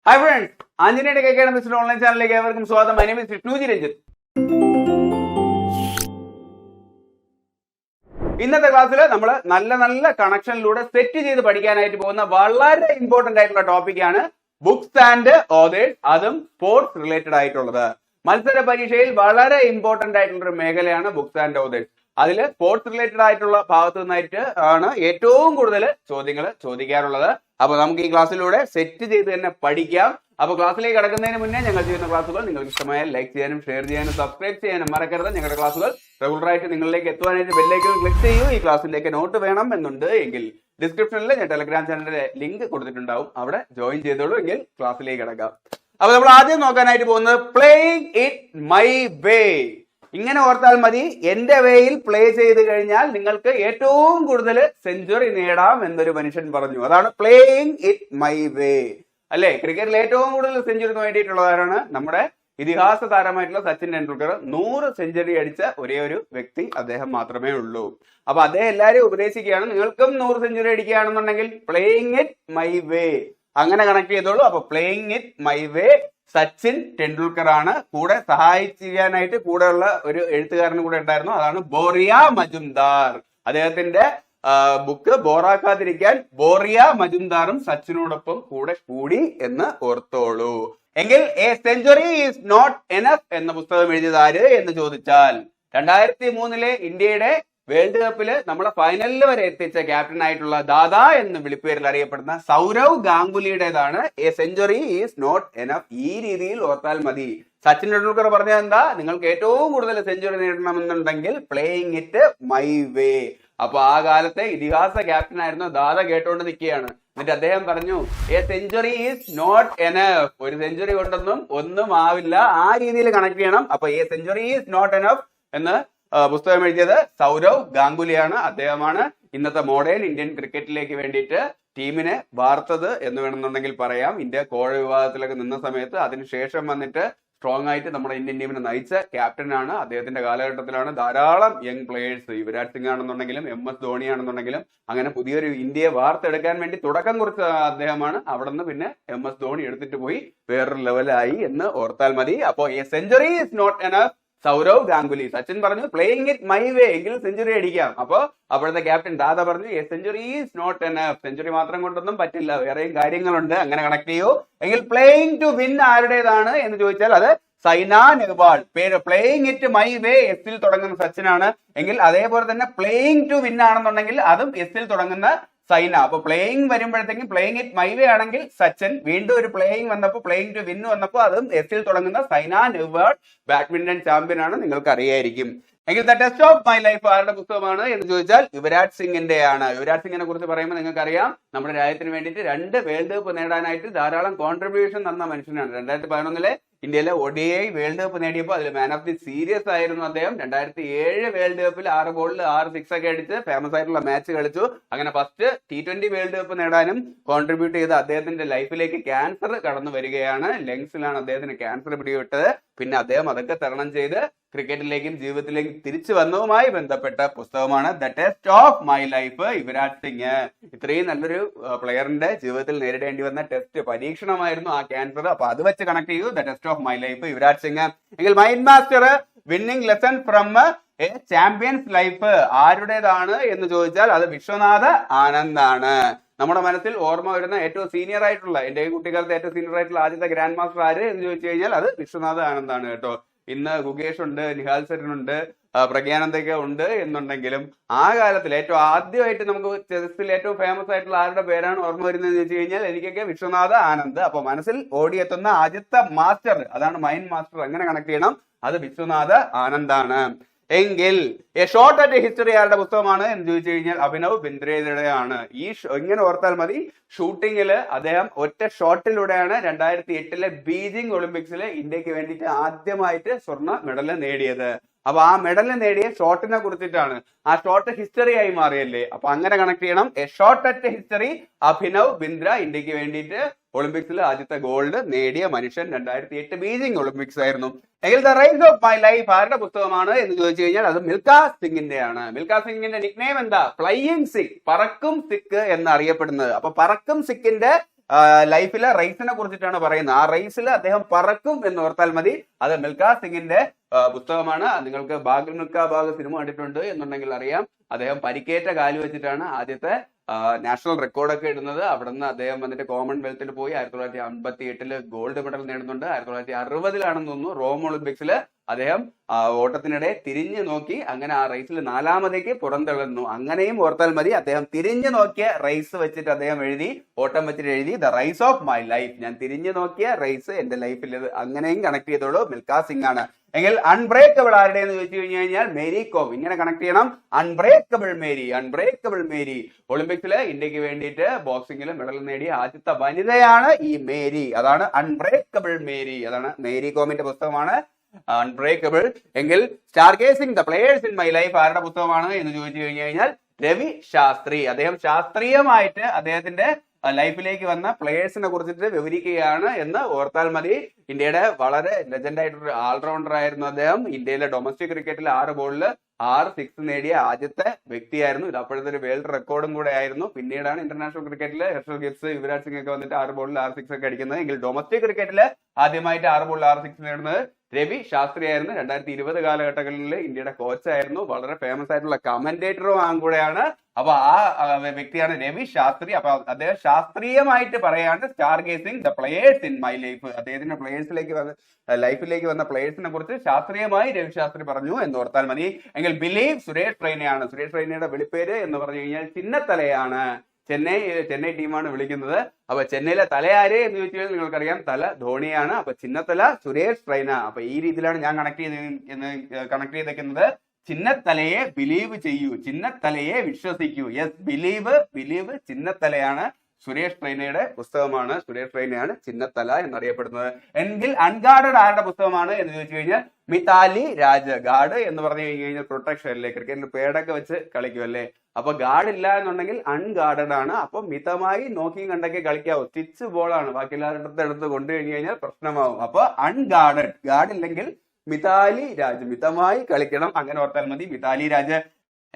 Hi friends, ആഞ്ജനേയുടെ അക്കാഡമിക്സിന്റെ online ചാനലിലേക്ക് ഏവർക്കും സ്വാഗതം. My name is Vishnuji Ranjith. ഇന്നത്തെ ക്ലാസ്സിൽ നമ്മൾ നല്ല കണക്ഷനിലൂടെ സെറ്റ് ചെയ്ത് പഠിക്കാനായിട്ട് പോകുന്ന വളരെ ഇമ്പോർട്ടന്റ് ആയിട്ടുള്ള ടോപ്പിക്കാണ് ബുക്സ് ആൻഡ് ഓതേഴ്സ്, അതും സ്പോർട്സ് റിലേറ്റഡ് ആയിട്ടുള്ളത്. മത്സര പരീക്ഷയിൽ വളരെ ഇമ്പോർട്ടന്റ് ആയിട്ടുള്ള ഒരു മേഖലയാണ് ബുക്സ് ആൻഡ് ഓതേഴ്സ്. അതിൽ സ്പോർട്സ് റിലേറ്റഡ് ആയിട്ടുള്ള ഭാഗത്തു നിന്നായിട്ട് ആണ് ഏറ്റവും കൂടുതൽ ചോദ്യങ്ങൾ ചോദിക്കാറുള്ളത്. അപ്പൊ നമുക്ക് ഈ ക്ലാസ്സിലൂടെ സെറ്റ് ചെയ്ത് തന്നെ പഠിക്കാം. അപ്പൊ ക്ലാസ്സിലേക്ക് കടക്കുന്നതിന് മുന്നേ ഞങ്ങൾ ചെയ്യുന്ന ക്ലാസ്സുകൾ നിങ്ങൾക്ക് ഇഷ്ടമായാൽ ലൈക്ക് ചെയ്യാനും ഷെയർ ചെയ്യാനും സബ്സ്ക്രൈബ് ചെയ്യാനും മറക്കരുത്. ഞങ്ങളുടെ ക്ലാസ്സുകൾ റെഗുലറായിട്ട് നിങ്ങളിലേക്ക് എത്തുവാനായിട്ട് ബെല്ലൈക്കൺ ക്ലിക്ക് ചെയ്യൂ. ഈ ക്ലാസ്സിലേക്ക് നോട്ട് വേണം എന്നുണ്ട് എങ്കിൽ ഡിസ്ക്രിപ്ഷനിൽ ഞാൻ ടെലഗ്രാം ചാനലിന്റെ ലിങ്ക് കൊടുത്തിട്ടുണ്ടാവും, അവിടെ ജോയിൻ ചെയ്തോളൂ. എങ്കിൽ ക്ലാസ്സിലേക്ക് കിടക്കാം. അപ്പൊ നമ്മൾ ആദ്യം നോക്കാനായിട്ട് പോകുന്നത് പ്ലേയിങ് ഇറ്റ് മൈ വേ. ഇങ്ങനെ ഓർത്താൽ മതി, എന്റെ വേയിൽ പ്ലേ ചെയ്ത് കഴിഞ്ഞാൽ നിങ്ങൾക്ക് ഏറ്റവും കൂടുതൽ സെഞ്ചുറി നേടാം എന്നൊരു മനുഷ്യൻ പറഞ്ഞു. അതാണ് പ്ലേയിങ് ഇറ്റ് മൈ വേ. അല്ലെ, ക്രിക്കറ്റിൽ ഏറ്റവും കൂടുതൽ സെഞ്ചുറിക്ക് വേണ്ടിയിട്ടുള്ളതാണ് നമ്മുടെ ഇതിഹാസ താരമായിട്ടുള്ള സച്ചിൻ ടെണ്ടുൽക്കർ. 100 സെഞ്ചുറി അടിച്ച ഒരേ ഒരു വ്യക്തി അദ്ദേഹം മാത്രമേ ഉള്ളൂ. അപ്പൊ അദ്ദേഹം എല്ലാവരെയും ഉപദേശിക്കുകയാണ്, നിങ്ങൾക്കും 100 സെഞ്ചുറി അടിക്കുകയാണെന്നുണ്ടെങ്കിൽ പ്ലേയിങ് ഇറ്റ് മൈ വേ അങ്ങനെ കണക്ട് ചെയ്തോളൂ. അപ്പൊ playing it my way Sachin Tendulkar ആണ്. കൂടെ സഹായിക്കാനായിട്ട് കൂടെയുള്ള ഒരു എഴുത്തുകാരനും കൂടെ ഉണ്ടായിരുന്നു, അതാണ് ബോറിയ മജുംദാർ. അദ്ദേഹത്തിന്റെ ബുക്ക് ബോറാക്കാതിരിക്കാൻ ബോറിയ മജുംദാറും സച്ചിനോടൊപ്പം കൂടെ കൂടി എന്ന് ഓർത്തോളൂ. എങ്കിൽ a century is not enough എന്ന പുസ്തകം എഴുതിയത് ആര് എന്ന് ചോദിച്ചാൽ 2003 ഇന്ത്യയുടെ വേൾഡ് കപ്പില് നമ്മളെ ഫൈനലിൽ വരെ എത്തിച്ച ക്യാപ്റ്റൻ ആയിട്ടുള്ള ദാദാ എന്ന വിളിപ്പേരിൽ അറിയപ്പെടുന്ന സൗരവ് ഗാംഗുലിയുടേതാണ് a century is not enough. ഈ രീതിയിൽ ഓർത്താൽ മതി. സച്ചിൻ ടെണ്ടുൽക്കർ പറഞ്ഞത് എന്താ, നിങ്ങൾക്ക് ഏറ്റവും കൂടുതൽ സെഞ്ചുറി നേടണമെന്നുണ്ടെങ്കിൽ പ്ലേയിങ് ഇറ്റ് മൈ വേ. അപ്പൊ ആ കാലത്തെ ഇതിഹാസ ക്യാപ്റ്റൻ ആയിരുന്നു ദാദ കേട്ടോണ്ട് നിൽക്കുകയാണ്. എന്നിട്ട് അദ്ദേഹം പറഞ്ഞു a century is not enough. ഒരു സെഞ്ചുറി കൊണ്ടൊന്നും ഒന്നും ആവില്ല, ആ രീതിയിൽ കണക്ട് ചെയ്യണം. അപ്പൊ a century is not enough എന്ന് പുസ്തകം എഴുതിയത് സൗരവ് ഗാംഗുലിയാണ്. അദ്ദേഹമാണ് ഇന്നത്തെ മോഡേൺ ഇന്ത്യൻ ക്രിക്കറ്റിലേക്ക് വേണ്ടിയിട്ട് ടീമിനെ വാർത്തത് എന്ന് വേണമെന്നുണ്ടെങ്കിൽ പറയാം. ഇന്ത്യ കോഴ വിഭാഗത്തിലൊക്കെ നിന്ന സമയത്ത് അതിനുശേഷം വന്നിട്ട് സ്ട്രോങ് ആയിട്ട് നമ്മുടെ ഇന്ത്യൻ ടീമിനെ നയിച്ച ക്യാപ്റ്റനാണ്. അദ്ദേഹത്തിന്റെ കാലഘട്ടത്തിലാണ് ധാരാളം യങ് പ്ലേയേഴ്സ്, യുവരാജ് സിംഗ് ആണെന്നുണ്ടെങ്കിലും MS ധോണി ആണെന്നുണ്ടെങ്കിലും അങ്ങനെ പുതിയൊരു ഇന്ത്യയെ വാർത്തെടുക്കാൻ വേണ്ടി തുടക്കം കുറിച്ച അദ്ദേഹമാണ്. അവിടെ നിന്ന് പിന്നെ MS ധോണി എടുത്തിട്ട് പോയി വേറൊരു ലെവലായി എന്ന് ഓർത്താൽ മതി. അപ്പോ a century is not enough Sourav Ganguly. Sachin പറഞ്ഞു പ്ലേയിങ് ഇറ്റ് മൈ വേ, എങ്കിൽ സെഞ്ചുറി അടിക്കാം. അപ്പൊ അപ്പോഴത്തെ ക്യാപ്റ്റൻ ദാദ പറഞ്ഞു a century is not enough. Century മാത്രം കൊണ്ടൊന്നും പറ്റില്ല, വേറെയും കാര്യങ്ങളുണ്ട്, അങ്ങനെ കണക്ട് ചെയ്യൂ. എങ്കിൽ പ്ലേയിങ് ടു വിൻ ആരുടേതാണ് എന്ന് ചോദിച്ചാൽ അത് സൈന നെഹ്വാൾ. പേര് പ്ലേയിങ് ഇറ്റ് മൈ വേ എസിൽ തുടങ്ങുന്ന സച്ചിനാണ്. എങ്കിൽ അതേപോലെ തന്നെ പ്ലേയിങ് ടു വിൻ ആണെന്നുണ്ടെങ്കിൽ അതും എസിൽ തുടങ്ങുന്ന സൈന. അപ്പൊ പ്ലേയിങ് വരുമ്പോഴത്തേക്കും പ്ലേയിങ് ഇറ്റ് മൈ വേ ആണെങ്കിൽ സച്ചിൻ, വീണ്ടും ഒരു പ്ലേയിങ് വന്നപ്പോൾ പ്ലേയിങ് ടു വിൻ വന്നപ്പോൾ അതും എസിൽ തുടങ്ങുന്ന സൈന നെഹ്വാൾ ബാഡ്മിന്റൺ ചാമ്പ്യൻ ആണ്, നിങ്ങൾക്ക് അറിയായിരിക്കും. എങ്കിൽ the test of my life ആരുടെ പുസ്തകമാണ് എന്ന് ചോദിച്ചാൽ യുവരാജ് സിംഗിന്റെയാണ്. യുവരാജ് സിംഗിനെ കുറിച്ച് പറയുമ്പോൾ നിങ്ങൾക്കറിയാം, നമ്മുടെ രാജ്യത്തിന് വേണ്ടിയിട്ട് 2 വേൾഡ് കപ്പ് നേടാനായിട്ട് ധാരാളം കോൺട്രിബ്യൂഷൻ തന്ന മനുഷ്യനാണ്. 2011 ഇന്ത്യയിലെ ODI വേൾഡ് കപ്പ് നേടിയപ്പോൾ അതിൽ മാൻ ഓഫ് ദി സീരീസ് ആയിരുന്നു അദ്ദേഹം. 2007 വേൾഡ് കപ്പിൽ 6 ബോളിൽ 6 സിക്സ് ഒക്കെ അടിച്ച് ഫേമസ് ആയിട്ടുള്ള മാച്ച് കളിച്ചു. അങ്ങനെ ഫസ്റ്റ് T20 വേൾഡ് കപ്പ് നേടാനും കോൺട്രിബ്യൂട്ട് ചെയ്ത് അദ്ദേഹത്തിന്റെ ലൈഫിലേക്ക് ക്യാൻസർ കടന്നു വരികയാണ്. ലങ്സിലാണ് അദ്ദേഹത്തിന് ക്യാൻസർ പിടിപെട്ടത്. പിന്നെ അദ്ദേഹം അതൊക്കെ തരണം ചെയ്ത് ക്രിക്കറ്റിലേക്കും ജീവിതത്തിലേക്കും തിരിച്ചു വന്നതുമായി ബന്ധപ്പെട്ട പുസ്തകമാണ് the test of my life Yuvraj Singh. ഇത്രയും നല്ലൊരു പ്ലെയറിന്റെ ജീവിതത്തിൽ നേരിടേണ്ടി വന്ന ടെസ്റ്റ് പരീക്ഷണമായിരുന്നു ആ ക്യാൻസർ. അപ്പൊ അത് വെച്ച് കണക്ട് ചെയ്തു the test of my life Yuvraj Singh. എങ്കിൽ mind master winning lesson from a champion's life ആരുടേതാണ് എന്ന് ചോദിച്ചാൽ അത് വിശ്വനാഥ ആനന്ദാണ്. നമ്മുടെ മനസ്സിൽ ഓർമ്മ വരുന്ന ഏറ്റവും സീനിയർ ആയിട്ടുള്ള, എന്റെ കുട്ടിക്കാലത്ത് ഏറ്റവും സീനിയർ ആയിട്ടുള്ള ആദ്യത്തെ ഗ്രാൻഡ് മാസ്റ്റർ ആര് എന്ന് ചോദിച്ചു കഴിഞ്ഞാൽ അത് വിശ്വനാഥ ആനന്ദാണ് കേട്ടോ. ഇന്ന് ഗുഗേഷ് ഉണ്ട്, നിഹാൽ സരിനുണ്ട്, പ്രഗ്യാനന്ദൊക്കെ ഉണ്ട് എന്നുണ്ടെങ്കിലും ആ കാലത്തിൽ ഏറ്റവും ആദ്യമായിട്ട് നമുക്ക് ചെസ്സിൽ ഏറ്റവും ഫേമസ് ആയിട്ടുള്ള ആരുടെ പേരാണ് ഓർമ്മ വരുന്നതെന്ന് ചോദിച്ചു കഴിഞ്ഞാൽ എനിക്കൊക്കെ വിശ്വനാഥ ആനന്ദ്. അപ്പൊ മനസ്സിൽ ഓടിയെത്തുന്ന ആദ്യത്തെ മാസ്റ്റർ അതാണ് മൈൻഡ് മാസ്റ്റർ, അങ്ങനെ കണക്ട് ചെയ്യണം, അത് വിശ്വനാഥ ആനന്ദാണ്. എങ്കിൽ എ ഷോർട്ട് അറ്റ് ഹിസ്റ്ററി ആരുടെ പുസ്തകമാണ് എന്ന് ചോദിച്ചു കഴിഞ്ഞാൽ അഭിനവ് ബിന്ദ്രയുടെയാണ്. ഇങ്ങനെ ഓർത്താൽ മതി, ഷൂട്ടിങ്ങില് അദ്ദേഹം ഒറ്റ ഷോട്ടിലൂടെയാണ് 2008 ബീജിംഗ് ഒളിമ്പിക്സിൽ ഇന്ത്യക്ക് വേണ്ടിയിട്ട് ആദ്യമായിട്ട് സ്വർണ്ണ മെഡൽ നേടിയത്. അപ്പൊ ആ മെഡൽ നേടിയ ഷോട്ടിനെ കുറിച്ചിട്ടാണ്. ആ ഷോട്ട് ഹിസ്റ്ററി ആയി മാറിയല്ലേ. അപ്പൊ അങ്ങനെ കണക്ട് ചെയ്യണം. A short at history Abhinav Bindra ഇന്ത്യക്ക് വേണ്ടിയിട്ട് ഒളിമ്പിക്സിൽ ആദ്യത്തെ ഗോൾഡ് നേടിയ മനുഷ്യൻ 2008 ബീജിംഗ് ഒളിമ്പിക്സ് ആയിരുന്നു. എങ്കിൽ the rise of my life ആരുടെ പുസ്തകമാണ് എന്ന് ചോദിച്ചു കഴിഞ്ഞാൽ അത് മിൽഖാ സിംഗിന്റെയാണ്. മിൽഖാ സിംഗിന്റെ നിക്നെയിം എന്താ? ഫ്ലൈയിങ് സിഖ്, പറക്കും സിഖ് എന്ന് അറിയപ്പെടുന്നത്. അപ്പൊ പറക്കും സിഖിന്റെ ലൈഫിലെ റേസിനെ കുറിച്ചിട്ടാണ് പറയുന്നത്. ആ റേസിൽ അദ്ദേഹം പറക്കും എന്ന് ഓർത്താൽ മതി. അത് മിൽഖാ സിംഗിന്റെ പുസ്തകമാണ്. നിങ്ങൾക്ക് ബാഗ് മിൽഖാ ബാഗ് സിനിമ കണ്ടിട്ടുണ്ട് എന്നുണ്ടെങ്കിൽ അറിയാം. അദ്ദേഹം പരിക്കേറ്റ കാല് വെച്ചിട്ടാണ് ആദ്യത്തെ നാഷണൽ റെക്കോർഡൊക്കെ ഇടുന്നത്. അവിടെ നിന്ന് അദ്ദേഹം വന്നിട്ട് കോമൺവെൽത്തിൽ പോയി 1958 ഗോൾഡ് മെഡൽ നേടുന്നുണ്ട്. 1960 തോന്നുന്നു റോം ഒളിമ്പിക്സിൽ അദ്ദേഹം ഓട്ടത്തിനിടെ തിരിഞ്ഞു നോക്കി അങ്ങനെ ആ റേസിൽ 4ാമതേക്ക് പുറന്തള്ളുന്നു. അങ്ങനെയും ഓർത്താൽ മതി. അദ്ദേഹം തിരിഞ്ഞു നോക്കിയ റേസ് വെച്ചിട്ട് അദ്ദേഹം എഴുതി, ഓട്ടം വെച്ചിട്ട് എഴുതി the race of my life, ഞാൻ തിരിഞ്ഞു നോക്കിയ റേസ് എന്റെ ലൈഫിൽ. അങ്ങനെയും കണക്ട് ചെയ്തോളൂ, മിൽഖാ സിംഗ് ആണ്. എങ്കിൽ അൺബ്രേക്കബിൾ ആരുടെ എന്ന് ചോദിച്ചു കഴിഞ്ഞാൽ മേരി കോം. ഇങ്ങനെ കണക്ട് ചെയ്യണം, അൺബ്രേക്കബിൾ മേരി. അൺബ്രേക്കബിൾ മേരി ഒളിമ്പിക്സിൽ ഇന്ത്യക്ക് വേണ്ടിയിട്ട് ബോക്സിംഗിൽ മെഡൽ നേടിയ ആദ്യത്തെ വനിതയാണ് ഈ മേരി. അതാണ് അൺബ്രേക്കബിൾ മേരി. അതാണ് മേരി കോമിന്റെ പുസ്തകമാണ് അൺബ്രേക്കബിൾ. എങ്കിൽ star gazing the players in my life ആരുടെ പുസ്തകമാണ് എന്ന് ചോദിച്ചു കഴിഞ്ഞാൽ രവി ശാസ്ത്രി. അദ്ദേഹം ശാസ്ത്രീയമായിട്ട് അദ്ദേഹത്തിന്റെ ലൈഫിലേക്ക് വന്ന പ്ലേയേഴ്സിനെ കുറിച്ചിട്ട് വിവരിക്കുകയാണ് എന്ന് ഓർത്താൽ മതി. ഇന്ത്യയുടെ വളരെ ലെജൻഡ് ആയിട്ടൊരു ഓൾറൗണ്ടർ ആയിരുന്നു അദ്ദേഹം. ഇന്ത്യയിലെ ഡൊമസ്റ്റിക് ക്രിക്കറ്റിൽ 6 ബോളിൽ 6 സിക്സ് നേടിയ ആദ്യത്തെ വ്യക്തിയായിരുന്നു. ഇത് അപ്പോഴത്തെ ഒരു വേൾഡ് റെക്കോർഡും കൂടെ ആയിരുന്നു. പിന്നീടാണ് ഇന്റർനാഷണൽ ക്രിക്കറ്റിൽ ഹർഷൽ ഗിബ്സ്, യുവരാജ് സിംഗ് ഒക്കെ വന്നിട്ട് 6 ബോളിൽ 6 സിക്സ് ഒക്കെ അടിക്കുന്നത്. എങ്കിൽ ഡൊമസ്റ്റിക് ക്രിക്കറ്റിൽ ആദ്യമായിട്ട് 6 ബോളിൽ 6 സിക്സ് നേടുന്നത് രവി ശാസ്ത്രി ആയിരുന്നു. 2020 കാലഘട്ടങ്ങളിൽ ഇന്ത്യയുടെ കോച്ചായിരുന്നു. വളരെ ഫേമസ് ആയിട്ടുള്ള കമന്റേറ്ററും കൂടെയാണ്. അപ്പൊ ആ വ്യക്തിയാണ് രവി ശാസ്ത്രി. അപ്പൊ അദ്ദേഹം ശാസ്ത്രീയമായിട്ട് പറയാണ് star gazing the players in my life. അദ്ദേഹത്തിന്റെ ലൈഫിലേക്ക് വന്ന പ്ലേയേഴ്സിനെ കുറിച്ച് ശാസ്ത്രീയമായി രവി ശാസ്ത്രി പറഞ്ഞു എന്ന് ഓർത്താൽ മതി. എങ്കിൽ ബിലീവ് സുരേഷ് റെയ്നയാണ്. സുരേഷ് റെയ്നയുടെ വിളിപ്പേര് എന്ന് പറഞ്ഞു കഴിഞ്ഞാൽ ചിന്നത്തലയാണ്. ചെന്നൈ ടീമാണ് വിളിക്കുന്നത്. അപ്പൊ ചെന്നൈയിലെ തലയാര് എന്ന് ചോദിച്ചു കഴിഞ്ഞാൽ നിങ്ങൾക്കറിയാം, തല ധോണിയാണ്. അപ്പൊ ചിന്നത്തല സുരേഷ് റെയ്ന. അപ്പൊ ഈ രീതിയിലാണ് ഞാൻ കണക്ട് ചെയ്തേക്കുന്നത്. ചിന്നത്തലയെ ബിലീവ് ചെയ്യൂ, ചിന്നത്തലയെ വിശ്വസിക്കൂ. യെസ്, ബിലീവ് ചിന്നത്തലയാണ്. സുരേഷ് റെയ്നയുടെ പുസ്തകമാണ്. സുരേഷ് റെയ്നയാണ് ചിന്നത്തല എന്നറിയപ്പെടുന്നത്. എങ്കിൽ അൺഗാർഡഡ് ആരുടെ പുസ്തകമാണ് എന്ന് ചോദിച്ചു കഴിഞ്ഞാൽ മിതാലി രാജ്. ഗാർഡ് എന്ന് പറഞ്ഞു കഴിഞ്ഞാൽ പ്രൊട്ടക്ഷൻ അല്ലേ, ക്രിക്കറ്റിൽ പേടൊക്കെ വെച്ച് കളിക്കും അല്ലേ. അപ്പൊ ഗാർഡ് ഇല്ല എന്നുണ്ടെങ്കിൽ അൺഗാർഡഡ് ആണ്. അപ്പൊ മിതമായി നോക്കിയും കണ്ടൊക്കെ കളിക്കാവൂ. സ്റ്റിച്ച് ബോളാണ്, ബാക്കി എല്ലാവരുടെ അടുത്ത് കൊണ്ടു കഴിഞ്ഞാൽ പ്രശ്നമാവും. അപ്പൊ അൺഗാർഡഡ്, ഗാർഡ് ഇല്ലെങ്കിൽ മിതാലി രാജ്, മിതമായി കളിക്കണം. അങ്ങനെ ഓർത്താൽ മതി, മിതാലി രാജ്.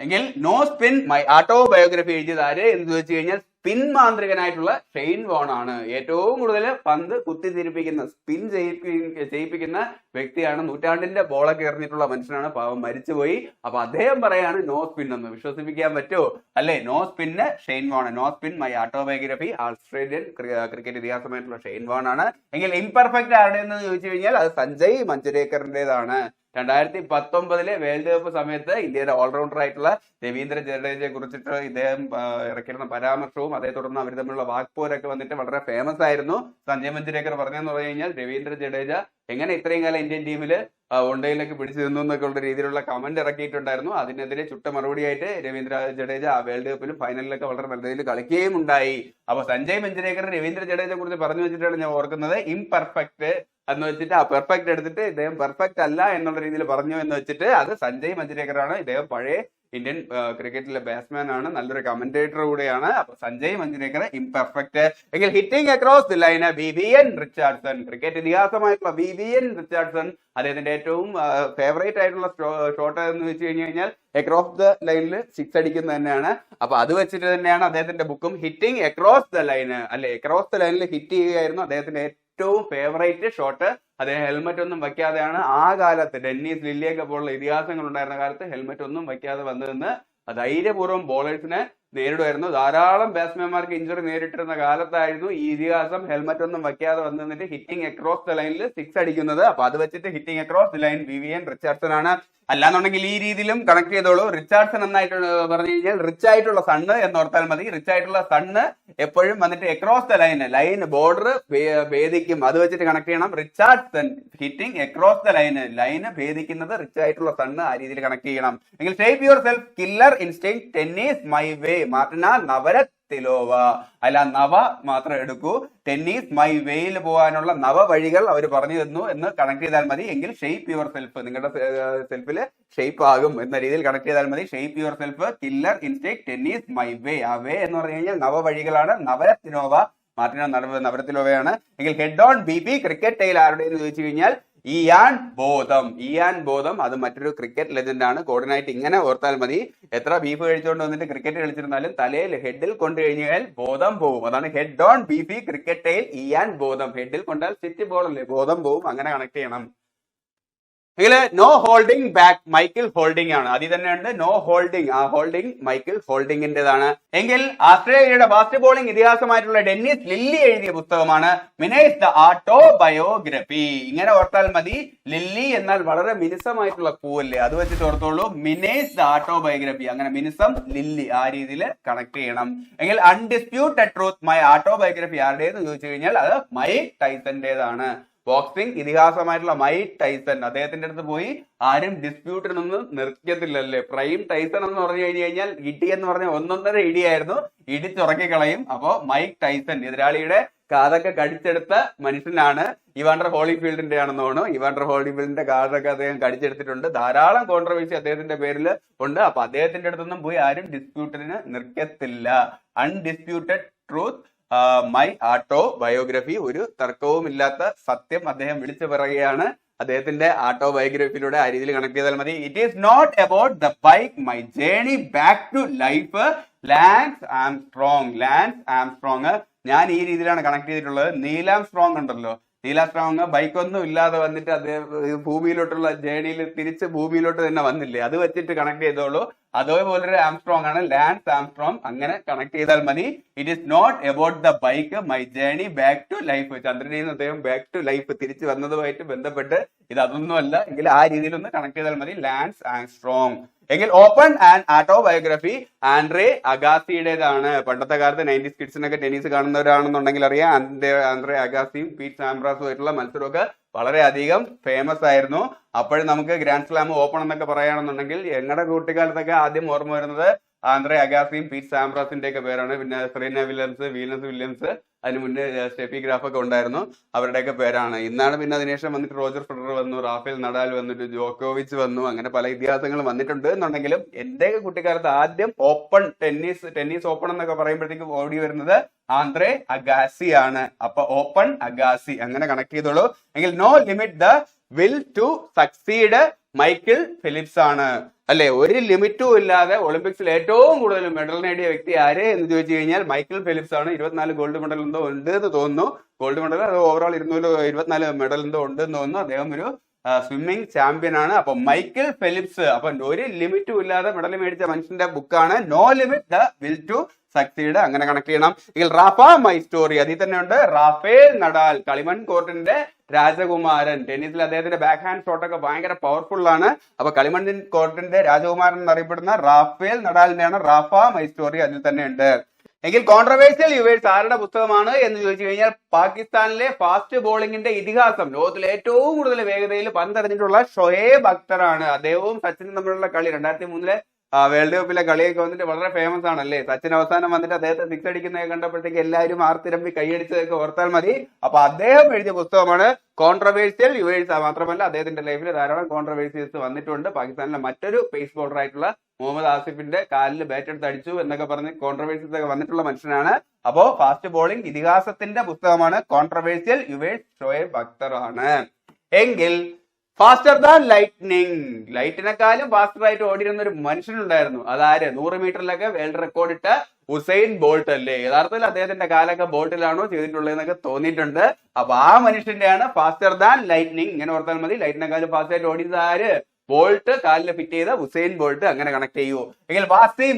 എങ്കിൽ നോ സ്പിൻ മൈ ഓട്ടോബയോഗ്രഫി എഴുതിയത് ആര് എന്ന് ചോദിച്ചു കഴിഞ്ഞാൽ സ്പിൻ മാന്ത്രികനായിട്ടുള്ള ഷെയ്ൻ വോൺ ആണ്. ഏറ്റവും കൂടുതൽ പന്ത് കുത്തിത്തിരിപ്പിക്കുന്ന, സ്പിൻ ചെയ്യിപ്പിക്കുന്ന വ്യക്തിയാണ്. നൂറ്റാണ്ടിന്റെ ബോളൊക്കെ എറിഞ്ഞിട്ടുള്ള മനുഷ്യനാണ്. പാവം മരിച്ചുപോയി. അപ്പൊ അദ്ദേഹം പറയാണ് നോ സ്പിൻ എന്ന്. വിശ്വസിപ്പിക്കാൻ പറ്റുമോ അല്ലെ? No spin Shane Warne. No spin my autobiography Australian cricket ഇതിഹാസമായിട്ടുള്ള ഷെയ്ൻ വോൺ ആണ്. എങ്കിൽ ഇംപെർഫെക്റ്റ് ആരുടെ എന്ന് ചോദിച്ചു കഴിഞ്ഞാൽ അത് സഞ്ജയ് മഞ്ജരേക്കറിന്റേതാണ്. 2019 വേൾഡ് കപ്പ് സമയത്ത് ഇന്ത്യയുടെ ഓൾറൗണ്ടർ ആയിട്ടുള്ള രവീന്ദ്ര ജഡേജയെ കുറിച്ചിട്ട് ഇദ്ദേഹം ഇറക്കിയിരുന്ന പരാമർശവും അതേ തുടർന്ന് അവർ തമ്മിലുള്ള വാക്പോരൊക്കെ വന്നിട്ട് വളരെ ഫേമസ് ആയിരുന്നു. സഞ്ജയ് മഞ്ജരേക്കർ പറഞ്ഞെന്ന് പറഞ്ഞു കഴിഞ്ഞാൽ രവീന്ദ്ര ജഡേജ എങ്ങനെ ഇത്രയും കാലം ഇന്ത്യൻ ടീമിൽ വൺഡേയിലൊക്കെ പിടിച്ചു നിന്നു എന്നൊക്കെ ഉള്ള രീതിയിലുള്ള കമന്റ് ഇറക്കിയിട്ടുണ്ടായിരുന്നു. അതിനെതിരെ ചുട്ട മറുപടിയായിട്ട് രവീന്ദ്ര ജഡേജ ആ വേൾഡ് കപ്പിലും ഫൈനലിലൊക്കെ വളരെ നല്ല രീതിയിൽ കളിക്കുകയും ഉണ്ടായി. അപ്പൊ സഞ്ജയ് മഞ്ജരേക്കർ രവീന്ദ്ര ജഡേജയെ കുറിച്ച് പറഞ്ഞു വെച്ചിട്ടാണ് ഞാൻ ഓർക്കുന്നത് ഇംപെർഫെക്റ്റ് എന്ന് വെച്ചിട്ട്. ആ പെർഫെക്റ്റ് എടുത്തിട്ട് ഇദ്ദേഹം പെർഫെക്റ്റ് അല്ല എന്നുള്ള രീതിയിൽ പറഞ്ഞു എന്ന് വെച്ചിട്ട് അത് സഞ്ജയ് മഞ്ജരേക്കറാണ്. ഇദ്ദേഹം പഴയ ഇന്ത്യൻ ക്രിക്കറ്റിലെ ബാറ്റ്സ്മാൻ ആണ്, നല്ലൊരു കമന്റേറ്റർ കൂടെയാണ്. അപ്പൊ സഞ്ജയ് മഞ്ജരേക്കർ ഇംപെർഫെക്റ്റ്. എങ്കിൽ hitting across the line Vivian Richardson. Cricket ഇതിഹാസമായിട്ടുള്ള വിവിയൻ റിച്ചാർഡ്സൺ. അദ്ദേഹത്തിന്റെ ഏറ്റവും ഫേവറേറ്റ് ആയിട്ടുള്ള ഷോട്ട് എന്ന് വെച്ച് കഴിഞ്ഞാൽ അക്രോസ് ദ ലൈനിൽ 6 അടിക്കുന്നത് തന്നെയാണ്. അപ്പൊ അത് വെച്ചിട്ട് തന്നെയാണ് അദ്ദേഹത്തിന്റെ ബുക്കും ഹിറ്റിംഗ് അക്രോസ് ദ ലൈൻ അല്ലെ. അക്രോസ് ദ ലൈനിൽ ഹിറ്റ് ചെയ്യുകയായിരുന്നു അദ്ദേഹത്തിന്റെ ഏറ്റവും ഫേവറേറ്റ് ഷോട്ട്. അദ്ദേഹം ഹെൽമെറ്റ് ഒന്നും വെക്കാതെയാണ് ആ കാലത്ത് ഡെന്നീസ് ലില്ലിയൊക്കെ പോലുള്ള ഇതിഹാസങ്ങൾ ഉണ്ടായിരുന്ന കാലത്ത് ഹെൽമെറ്റ് ഒന്നും വെക്കാതെ വന്നതെന്ന് ധൈര്യപൂർവ്വം ബോളേഴ്സിനെ നേരിടുമായിരുന്നു. ധാരാളം ബാറ്റ്സ്മാൻമാർക്ക് ഇഞ്ചുറി നേരിട്ടിരുന്ന കാലത്തായിരുന്നു ഈ ഇതിഹാസം ഹെൽമെറ്റ് ഒന്നും വെക്കാതെ വന്നിട്ട് ഹിറ്റിംഗ് അക്രോസ് ദ ലൈനിൽ 6 അടിക്കുന്നത്. അപ്പൊ അത് വെച്ചിട്ട് hitting across the line Vivian Richardson ആണ്. അല്ലാന്നുണ്ടെങ്കിൽ ഈ രീതിയിലും കണക്ട് ചെയ്തോളൂ. റിച്ചാർഡ്സൺ എന്നായിട്ട് പറഞ്ഞു കഴിഞ്ഞാൽ റിച്ച് ആയിട്ടുള്ള സണ്ണ് എന്നോർത്താൽ മതി. റിച്ച് ആയിട്ടുള്ള സണ്ണ് എപ്പോഴും വന്നിട്ട് അക്രോസ് ദ ലൈൻ ബോർഡർ ഭേദിക്കും. അത് വെച്ചിട്ട് കണക്ട് ചെയ്യണം. Richardson hitting across the line ഭേദിക്കുന്നത് റിച്ച് ആയിട്ടുള്ള സണ്ണ്. ആ രീതിയിൽ കണക്ട് ചെയ്യണം. എങ്കിൽ shape yourself killer instinct tennis my way Martina Navratilova. അല്ല, നവ മാത്രം എടുക്കൂ. ടെന്നീസ് മൈ വേയിൽ പോകാനുള്ള നവ വഴികൾ അവർ പറഞ്ഞു തന്നു എന്ന് കണക്ട് ചെയ്താൽ മതി. എങ്കിൽ ഷേപ്പ് യുവർ സെൽഫ്, നിങ്ങളുടെ സെൽഫില് ഷേപ്പ് ആകും എന്ന രീതിയിൽ കണക്ട് ചെയ്താൽ മതി. Shape yourself killer instinct tennis my way. ആ വേ എന്ന് പറഞ്ഞു കഴിഞ്ഞാൽ നവ വഴികളാണ്. നവരത്തിലോവ മാർട്ടിന നവരത്തിലോവയാണ്. എങ്കിൽ head on Beefy cricket tale ആരുടെ എന്ന് ചോദിച്ചു കഴിഞ്ഞാൽ ഇയാൻ ബോധം അത് മറ്റൊരു ക്രിക്കറ്റ് ലെജൻഡ് ആണ്. കോഡിനായിട്ട് ഇങ്ങനെ ഓർത്താൽ മതി. എത്ര ബീഫ് കഴിച്ചുകൊണ്ട് വന്നിട്ട് ക്രിക്കറ്റ് കളിച്ചിരുന്നാലും തലയിൽ ഹെഡിൽ കൊണ്ടു കഴിഞ്ഞാൽ ബോധം പോവും. അതാണ് head on Beefy cricket tale Ian Botham. ഹെഡിൽ കൊണ്ടാൽ സ്റ്റിച്ച് ബോൾ അല്ലേ, ബോധം പോവും. അങ്ങനെ കണക്ട് ചെയ്യണം. എങ്കില് no holding back Michael Holding ആണ്. അതിൽ തന്നെ ഉണ്ട് നോ ഹോൾഡിംഗ്. ആ ഹോൾഡിംഗ് മൈക്കിൾ ഹോൾഡിംഗിന്റേതാണ്. എങ്കിൽ ഓസ്ട്രേലിയയുടെ ഫാസ്റ്റ് ബോളിംഗ് ഇതിഹാസമായിട്ടുള്ള ഡെന്നിസ് ലില്ലി എഴുതിയ പുസ്തകമാണ് മിനേസ് ദ ഓട്ടോബയോഗ്രഫി. ഇങ്ങനെ ഓർത്താൽ മതി. ലില്ലി എന്നാൽ വളരെ മിനുസമായിട്ടുള്ള പൂവല്ലേ, അത് വെച്ചിട്ട് ഓർത്തോളൂ. മിനേസ് ദ ഓട്ടോബയോഗ്രഫി. അങ്ങനെ മിനുസം ലില്ലി ആ രീതിയിൽ കണക്ട് ചെയ്യണം. എങ്കിൽ അൺഡിസ്പ്യൂട്ടഡ് ട്രൂത്ത് മൈ ഓട്ടോബയോഗ്രഫി ആരുടേന്ന് ചോദിച്ചു കഴിഞ്ഞാൽ അത് മൈക്ക് ടൈസന്റേതാണ്. ബോക്സിംഗ് ഇതിഹാസമായിട്ടുള്ള മൈക്ക് ടൈസൺ, അദ്ദേഹത്തിന്റെ അടുത്ത് പോയി ആരും ഡിസ്പ്യൂട്ടിനൊന്നും നിർത്തിയത്തില്ലല്ലേ. പ്രൈം ടൈസൺ എന്ന് പറഞ്ഞു കഴിഞ്ഞാൽ ഇടി എന്ന് പറഞ്ഞ ഒന്നൊന്നര ഇടിയായിരുന്നു, ഇടിച്ചുറക്കി കളയും. അപ്പോ മൈക്ക് ടൈസൺ എതിരാളിയുടെ കാതൊക്കെ കടിച്ചെടുത്ത മനുഷ്യനാണ്. ഇവാണ്ടർ ഹോളിഫീൽഡിന്റെ ആണെന്ന് തോന്നുന്നു. ഇവാണ്ടർ ഹോളിഫീൽഡിന്റെ കാതൊക്കെ അദ്ദേഹം കടിച്ചെടുത്തിട്ടുണ്ട്. ധാരാളം കോൺട്രവേഴ്സി അദ്ദേഹത്തിന്റെ പേരിൽ ഉണ്ട്. അപ്പൊ അദ്ദേഹത്തിന്റെ അടുത്തൊന്നും പോയി ആരും ഡിസ്പ്യൂട്ടിന് നിർക്കത്തില്ല. Undisputed truth my autobiography. ഒരു തർക്കവുമില്ലാത്ത സത്യം അദ്ദേഹം വിളിച്ചു പറയുകയാണ് അദ്ദേഹത്തിന്റെ ഓട്ടോബയോഗ്രഫിയിലൂടെ. ആ രീതിയിൽ കണക്ട് ചെയ്താൽ മതി. It is not about the bike my journey back to life Lance Armstrong. ഞാൻ ഈ രീതിയിലാണ് കണക്ട് ചെയ്തിട്ടുള്ളത്. നീലാം സ്ട്രോങ് ഉണ്ടല്ലോ, നീലാം സ്ട്രോങ് ബൈക്കൊന്നും ഇല്ലാതെ വന്നിട്ട് അദ്ദേഹം ഭൂമിയിലോട്ടുള്ള ജേണിയിൽ തിരിച്ച് ഭൂമിയിലോട്ട് തന്നെ വന്നില്ലേ, അത് വെച്ചിട്ട് കണക്ട് ചെയ്തോളൂ. അതേപോലൊരു ആംസ്ട്രോങ് ആണ് ലാൻസ് ആംസ്ട്രോങ്. അങ്ങനെ കണക്ട് ചെയ്താൽ മതി. It is not about the bike my journey back to life. ചന്ദ്രനിൽ നിന്ന് അദ്ദേഹം ബാക്ക് ടു ലൈഫ് തിരിച്ചു വന്നതുമായിട്ട് ബന്ധപ്പെട്ട് ഇത് അതൊന്നുമല്ല. എങ്കിൽ ആ രീതിയിൽ ഒന്ന് കണക്ട് ചെയ്താൽ മതി. Lance Armstrong. എങ്കിൽ ഓപ്പൺ ആൻഡ് ഓട്ടോബയോഗ്രഫി ആൻഡ്രേ അഗാസിയുടേതാണ്. പണ്ടത്തെ കാലത്ത് 90s കിഡ്സിനൊക്കെ ടെന്നീസ് കാണുന്നവരാണെന്നുണ്ടെങ്കിൽ അറിയാം, ആൻഡ്രേ അഗാസിയും പീറ്റ് സാംപ്രാസും ആയിട്ടുള്ള മത്സരമൊക്കെ വളരെയധികം ഫേമസ് ആയിരുന്നു. അപ്പോഴും നമുക്ക് ഗ്രാൻഡ് സ്ലാം ഓപ്പൺ എന്നൊക്കെ പറയുകയാണെന്നുണ്ടെങ്കിൽ ഞങ്ങളുടെ കുട്ടിക്കാലത്തൊക്കെ ആദ്യം ഓർമ്മ വരുന്നത് ആൻഡ്രേ അഗാസിയും പീറ്റ് സാംപ്രാസിന്റെ ഒക്കെ പേരാണ്. പിന്നെ സെറീന വില്യംസ്, വീനസ് വില്യംസ്, അതിന് മുന്നേ സ്റ്റെഫി ഗ്രാഫ് ഒക്കെ ഉണ്ടായിരുന്നു, അവരുടെയൊക്കെ പേരാണ്. ഇന്നാണ് പിന്നെ അതിനുശേഷം വന്നിട്ട് റോജർ ഫെഡറർ വന്നു, റാഫേൽ നഡാൽ വന്നിട്ട്, ജോക്കോവിച്ച് വന്നു. അങ്ങനെ പല ഇതിഹാസങ്ങളും വന്നിട്ടുണ്ട് എന്നുണ്ടെങ്കിലും എന്റെയൊക്കെ കുട്ടിക്കാലത്ത് ആദ്യം ഓപ്പൺ ടെന്നീസ് ഓപ്പൺ എന്നൊക്കെ പറയുമ്പോഴത്തേക്ക് ഓടി വരുന്നത് ആൻഡ്രേ അഗാസി ആണ്. അപ്പൊ ഓപ്പൺ അഗാസി അങ്ങനെ കണക്ട് ചെയ്തോളൂ. എങ്കിൽ no limit the will to succeed Michael Phelps ആണ്. അല്ലെ, ഒരു ലിമിറ്റും ഇല്ലാതെ ഒളിമ്പിക്സിൽ ഏറ്റവും കൂടുതൽ മെഡൽ നേടിയ വ്യക്തി ആര് എന്ന് ചോദിച്ചു കഴിഞ്ഞാൽ മൈക്കിൾ ഫിലിപ്സ് ആണ്. 24 ഗോൾഡ് മെഡൽ എന്തോ ഉണ്ട് എന്ന് തോന്നുന്നു. ഗോൾഡ് മെഡൽ അത് ഓവറോൾ 24 മെഡൽ എന്തോ ഉണ്ട് എന്ന് തോന്നുന്നു. അദ്ദേഹം ഒരു സ്വിമ്മിംഗ് ചാമ്പ്യൻ ആണ്. അപ്പൊ മൈക്കിൾ ഫിലിപ്സ്, അപ്പൊ ഒരു ലിമിറ്റും ഇല്ലാതെ മെഡൽ മേടിച്ച മനുഷ്യന്റെ ബുക്കാണ് no limit the will to succeed. അങ്ങനെ കണക്ട് ചെയ്യണം. എങ്കിൽ റാഫ മൈ സ്റ്റോറി, അതിൽ തന്നെ ഉണ്ട് റാഫേൽ നഡാൽ, കളിമൺ കോർട്ടിന്റെ രാജകുമാരൻ. ടെന്നീസിൽ അദ്ദേഹത്തിന്റെ ബാക്ക് ഹാൻഡ് ഷോട്ട് ഒക്കെ ഭയങ്കര പവർഫുൾ ആണ്. അപ്പൊ കളിമൺ കോർട്ടിന്റെ രാജകുമാരൻ എന്നറിയപ്പെടുന്ന റാഫേൽ നഡാലിന്റെയാണ് റാഫ മൈ സ്റ്റോറി, അതിൽ തന്നെ ഉണ്ട്. എങ്കിൽ കോൺട്രവേഴ്സ്യൽ യുവേഴ്സ് ആരുടെ പുസ്തകമാണ് എന്ന് ചോദിച്ചു കഴിഞ്ഞാൽ പാകിസ്ഥാനിലെ ഫാസ്റ്റ് ബോളിംഗിന്റെ ഇതിഹാസം, ലോകത്തിലെ ഏറ്റവും കൂടുതൽ വേഗതയിൽ പന്തെറിഞ്ഞിട്ടുള്ള ഷൊയേബ് അക്തറാണ്. അദ്ദേഹവും സച്ചിനും തമ്മിലുള്ള കളി 2003 വേൾഡ് കപ്പിലെ കളിയൊക്കെ വന്നിട്ട് വളരെ ഫേമസ് ആണല്ലേ. സച്ചിൻ അവസാനം വന്നിട്ട് അദ്ദേഹത്തെ സിക്സ് അടിക്കുന്നതൊക്കെ കണ്ടപ്പോഴത്തേക്ക് എല്ലാവരും ആർത്തിരമ്പി കൈയടിച്ചതൊക്കെ ഓർത്താൽ മതി. അപ്പൊ അദ്ദേഹം എഴുതിയ പുസ്തകമാണ് കോൺട്രവേഴ്സ്യൽ യുവേഴ്സ്. മാത്രമല്ല അദ്ദേഹത്തിന്റെ ലൈഫിൽ ധാരാളം കോൺട്രവേഴ്സീസ് വന്നിട്ടുണ്ട്. പാകിസ്ഥാനിലെ മറ്റൊരു പേസ് ബോളർ ആയിട്ടുള്ള മുഹമ്മദ് ആസിഫിന്റെ കാലിൽ ബാറ്റ് എടുത്ത് അടിച്ചു എന്നൊക്കെ പറഞ്ഞ് കോൺട്രവേഴ്സീസ് ഒക്കെ വന്നിട്ടുള്ള മനുഷ്യനാണ്. അപ്പോ ഫാസ്റ്റ് ബോളിംഗ് ഇതിഹാസത്തിന്റെ പുസ്തകമാണ് കോൺട്രവേഴ്സ്യൽ യുവേഴ്സ് ഷൊയേബ് അക്തർ ആണ്. എങ്കിൽ ഫാസ്റ്റർ ദാൻ ലൈറ്റ്നിങ്, ലൈറ്റിനെക്കാളും ഫാസ്റ്റർ ആയിട്ട് ഓടിയിരുന്ന ഒരു മനുഷ്യനുണ്ടായിരുന്നു. അതാര്? 100 മീറ്ററിലൊക്കെ വേൾഡ് റെക്കോർഡ് ഇട്ട ഉസൈൻ ബോൾട്ട് അല്ലേ. യഥാർത്ഥത്തിൽ അദ്ദേഹത്തിന്റെ കാലൊക്കെ ബോൾട്ടിലാണോ ചെയ്തിട്ടുള്ളതെന്നൊക്കെ തോന്നിയിട്ടുണ്ട്. അപ്പൊ ആ മനുഷ്യന്റെയാണ് ഫാസ്റ്റർ ദാൻ ലൈറ്റ്നിങ്. ഇങ്ങനെ ഓർത്താൽ മതി. ലൈറ്റിനെക്കാളും ഫാസ്റ്റ് ആയിട്ട് ഓടിയത് ആര്? ബോൾട്ട്, കാലിൽ ഫിറ്റ് ചെയ്ത ഉസൈൻ ബോൾട്ട്. അങ്ങനെ കണക്ട് ചെയ്യൂ. എങ്കിൽ വസീം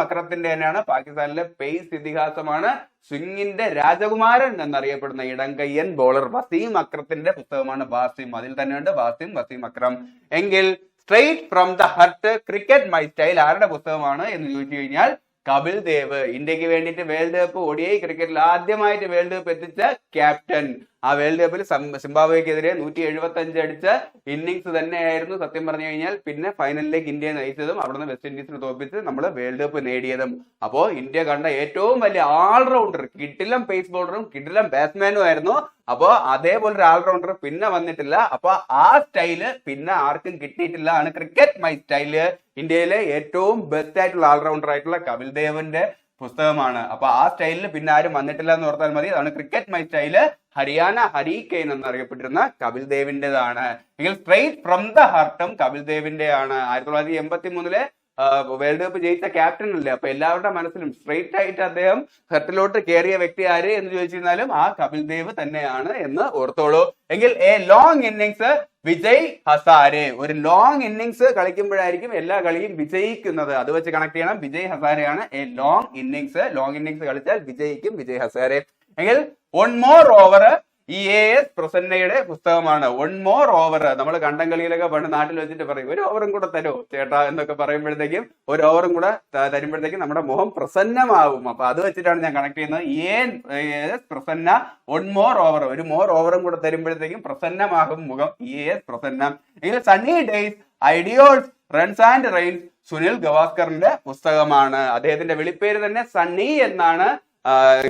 അക്രത്തിന്റെ തന്നെയാണ് പാകിസ്ഥാനിലെ പേസ് ഇതിഹാസമാണ്. സ്വിങ്ങിന്റെ രാജകുമാരൻ എന്നറിയപ്പെടുന്ന ഇടംകയ്യൻ ബോളർ വസീം അക്രത്തിന്റെ പുസ്തകമാണ് വാസിം. അതിൽ തന്നെയുണ്ട് വസീം അക്രം. എങ്കിൽ straight from the hurt cricket my style ആരുടെ പുസ്തകമാണ് എന്ന് ചോദിച്ചു കഴിഞ്ഞാൽ കപിൽ ദേവ്. ഇന്ത്യക്ക് വേണ്ടിയിട്ട് വേൾഡ് കപ്പ് ODI ക്രിക്കറ്റിൽ ആദ്യമായിട്ട് വേൾഡ് കപ്പ് എത്തിച്ച ക്യാപ്റ്റൻ. ആ വേൾഡ് കപ്പിൽ സിംബാബ്വേക്കെതിരെ 175 അടിച്ച ഇന്നിങ്സ് തന്നെയായിരുന്നു സത്യം പറഞ്ഞു കഴിഞ്ഞാൽ പിന്നെ ഫൈനലിലേക്ക് ഇന്ത്യയെ നയിച്ചതും അവിടുന്ന് വെസ്റ്റ് ഇൻഡീസിനെ തോൽപ്പിച്ച് നമ്മൾ വേൾഡ് കപ്പ് നേടിയതും. അപ്പോ ഇന്ത്യ കണ്ട ഏറ്റവും വലിയ ഓൾറൗണ്ടർ, കിടിലം പേസ് ബോളറും കിടിലം ബാറ്റ്സ്മാനും ആയിരുന്നു. അപ്പോ അതേപോലൊരു ഓൾറൗണ്ടർ പിന്നെ വന്നിട്ടില്ല. അപ്പൊ ആ സ്റ്റൈല് പിന്നെ ആർക്കും കിട്ടിയിട്ടില്ല. ആണ് ക്രിക്കറ്റ് മൈ സ്റ്റൈല്. ഇന്ത്യയിലെ ഏറ്റവും ബെസ്റ്റ് ആയിട്ടുള്ള ഓൾറൗണ്ടർ ആയിട്ടുള്ള കപിൽ ദേവിന്റെ പുസ്തകമാണ്. അപ്പൊ ആ സ്റ്റൈലിൽ പിന്നെ ആരും വന്നിട്ടില്ല എന്ന് ഓർത്താൽ മതി. അതാണ് cricket my style Haryana hurricane എന്നറിയപ്പെട്ടിരുന്ന കപിൽ ദേവിന്റേതാണ്. എങ്കിൽ സ്ട്രെയിറ്റ് ഫ്രം ദ ഹാർട്ടും കപിൽ ദേവിന്റെയാണ്. 1983 വേൾഡ് കപ്പ് ജയിച്ച ക്യാപ്റ്റൻ അല്ലേ. അപ്പൊ എല്ലാവരുടെ മനസ്സിലും സ്ട്രെയിറ്റ് ആയിട്ട് അദ്ദേഹം ഹെർട്ടിലോട്ട് കയറിയ വ്യക്തി ആര് എന്ന് ചോദിച്ചിരുന്നാലും ആ കപിൽ ദേവ് തന്നെയാണ് എന്ന് ഓർത്തോളൂ. എങ്കിൽ A long innings Vijay Hazare. ഒരു ലോങ് ഇന്നിങ്സ് കളിക്കുമ്പോഴായിരിക്കും എല്ലാ കളിയും വിജയിക്കുന്നത്. അത് വെച്ച് കണക്ട് ചെയ്യണം. വിജയ് ഹസാരെയാണ് a long innings. Long innings കളിച്ചാൽ വിജയിക്കും വിജയ് ഹസാരെ. എങ്കിൽ വൺ മോർ ഓവർ EAS പ്രസന്നയുടെ പുസ്തകമാണ്. One more over. നമ്മൾ കണ്ടം കളിയിലൊക്കെ പണ്ട് നാട്ടിൽ വെച്ചിട്ട് പറയും ഒരു ഓവറും കൂടെ തരോ ചേട്ടാ എന്നൊക്കെ പറയുമ്പോഴത്തേക്കും ഒരു ഓവറും കൂടെ തരുമ്പോഴത്തേക്കും നമ്മുടെ മുഖം പ്രസന്നമാവും. അപ്പൊ അത് വെച്ചിട്ടാണ് ഞാൻ കണക്ട് ചെയ്യുന്നത്. EAS Prasanna one more over. ഒരു മോർ ഓവറും കൂടെ തരുമ്പോഴത്തേക്കും പ്രസന്നമാകും മുഖം. EAS പ്രസന്ന. എങ്കിൽ sunny days idols runs and Reigns Sunil ഗവാസ്കറിന്റെ പുസ്തകമാണ്. അദ്ദേഹത്തിന്റെ വിളിപ്പേര് തന്നെ സണ്ണി എന്നാണ്.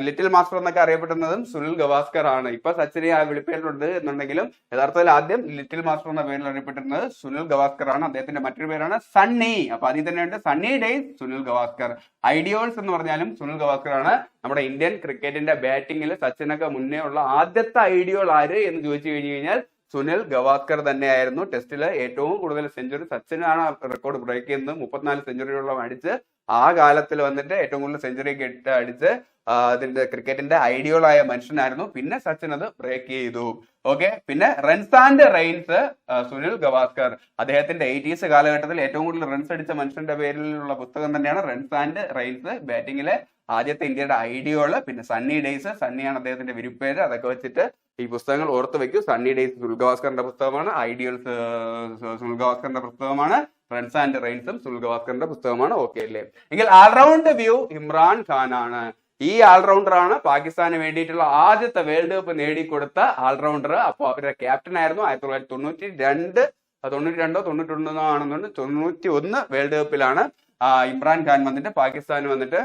ലിറ്റിൽ മാസ്റ്റർ എന്നൊക്കെ അറിയപ്പെടുന്നതും സുനിൽ ഗവാസ്കർ ആണ്. ഇപ്പൊ സച്ചിനെ ആ വിളിപ്പേരിലുണ്ട് എന്നുണ്ടെങ്കിലും യഥാർത്ഥത്തിൽ ആദ്യം ലിറ്റിൽ മാസ്റ്റർ എന്ന പേരിൽ അറിയപ്പെട്ടിരുന്നത് സുനിൽ ഗവാസ്കർ ആണ്. അദ്ദേഹത്തിന്റെ മറ്റൊരു പേരാണ് സണ്ണി. അപ്പൊ അതിൽ തന്നെയുണ്ട് സണ്ണി ഡേയ്സ് സുനിൽ ഗവാസ്കർ. ഐഡിയോൾസ് എന്ന് പറഞ്ഞാലും സുനിൽ ഗവാസ്കർ ആണ്. നമ്മുടെ ഇന്ത്യൻ ക്രിക്കറ്റിന്റെ ബാറ്റിംഗിൽ സച്ചിനൊക്കെ മുന്നേ ഉള്ള ആദ്യത്തെ ഐഡിയോൾ ആര് എന്ന് ചോദിച്ചു കഴിഞ്ഞു കഴിഞ്ഞാൽ സുനിൽ ഗവാസ്കർ തന്നെയായിരുന്നു. ടെസ്റ്റില് ഏറ്റവും കൂടുതൽ സെഞ്ചുറി സച്ചിനാണ് റെക്കോർഡ് ബ്രേക്ക് ചെയ്യുന്നത്. 34 സെഞ്ചുറിയോളം അടിച്ച് ആ കാലത്തിൽ വന്നിട്ട് ഏറ്റവും കൂടുതൽ സെഞ്ചുറി അടിച്ച് അതിന്റെ ക്രിക്കറ്റിന്റെ ഐഡിയോൾ ആയ മനുഷ്യനായിരുന്നു. പിന്നെ സച്ചിൻ അത് ബ്രേക്ക് ചെയ്തു. ഓക്കെ. പിന്നെ runs and Reigns Sunil Gavaskar. അദ്ദേഹത്തിന്റെ 80s കാലഘട്ടത്തിൽ ഏറ്റവും കൂടുതൽ റൺസ് അടിച്ച മനുഷ്യന്റെ പേരിലുള്ള പുസ്തകം തന്നെയാണ് റൺസ് ആൻഡ് റെയിൻസ്. ബാറ്റിംഗിലെ ആദ്യത്തെ ഇന്ത്യയുടെ ഐഡിയോള്. പിന്നെ സണ്ണി ഡേയ്സ്. സണ്ണിയാണ് അദ്ദേഹത്തിന്റെ വിരിപ്പേര്. അതൊക്കെ വെച്ചിട്ട് ഈ പുസ്തകങ്ങൾ ഓർത്ത് വെക്കൂ. സണ്ണി ഡേയ്സ് സുനിൽ ഗവാസ്കറിന്റെ പുസ്തകമാണ്. ഐഡിയൽസ് സുനിൽ ഗവാസ്കറിന്റെ പുസ്തകമാണ്. റൺസ് ആൻഡ് റെയിൻസും സുനിൽ ഗവാസ്കറിന്റെ പുസ്തകമാണ്. ഓക്കെ അല്ലേ. എങ്കിൽ ഓൾറൗണ്ട് വ്യൂ ഇമ്രാൻ ഖാൻ ആണ്. ഈ ഓൾറൗണ്ടർ ആണ് പാകിസ്ഥാന് വേണ്ടിയിട്ടുള്ള ആദ്യത്തെ വേൾഡ് കപ്പ് നേടിക്കൊടുത്ത ഓൾറൗണ്ടർ. അപ്പൊ അവരുടെ ക്യാപ്റ്റൻ ആയിരുന്നു. 1992 ആണെന്നുണ്ട് 91 വേൾഡ് കപ്പിലാണ് ഇമ്രാൻ ഖാൻ വന്നിട്ട് പാകിസ്ഥാന് വന്നിട്ട്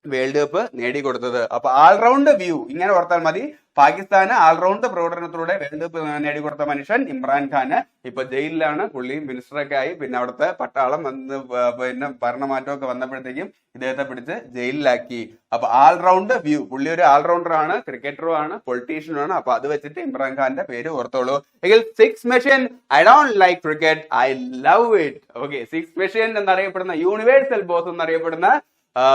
വേൾഡ് കപ്പ് നേടിക്കൊടുത്തത്. അപ്പൊ ഓൾറൗണ്ട് വ്യൂ ഇങ്ങനെ ഓർത്താൽ മതി. പാകിസ്ഥാന് ഓൾറൗണ്ട് പ്രകടനത്തിലൂടെ വേൾഡ് കപ്പ് നേടിക്കൊടുത്ത മനുഷ്യൻ ഇമ്രാൻ ഖാന് ഇപ്പൊ ജയിലിലാണ്. പുള്ളി മിനിസ്റ്ററൊക്കെ ആയി. പിന്നെ അവിടുത്തെ പട്ടാളം വന്ന് പിന്നെ ഭരണമാറ്റമൊക്കെ വന്നപ്പോഴത്തേക്കും ഇദ്ദേഹത്തെ പിടിച്ച് ജയിലിലാക്കി. അപ്പൊ ഓൾറൗണ്ട് വ്യൂ. പുള്ളി ഒരു ഓൾറൗണ്ടർ ആണ്, ക്രിക്കറ്ററും ആണ്, പൊളിറ്റീഷ്യനും ആണ്. അപ്പൊ അത് വെച്ചിട്ട് ഇമ്രാൻ ഖാന്റെ പേര് ഓർത്തോളൂ. എങ്കിൽ six machine I don't like cricket I love it. Okay. Six machine എന്നറിയപ്പെടുന്ന യൂണിവേഴ്സൽ ബോസ് എന്നറിയപ്പെടുന്ന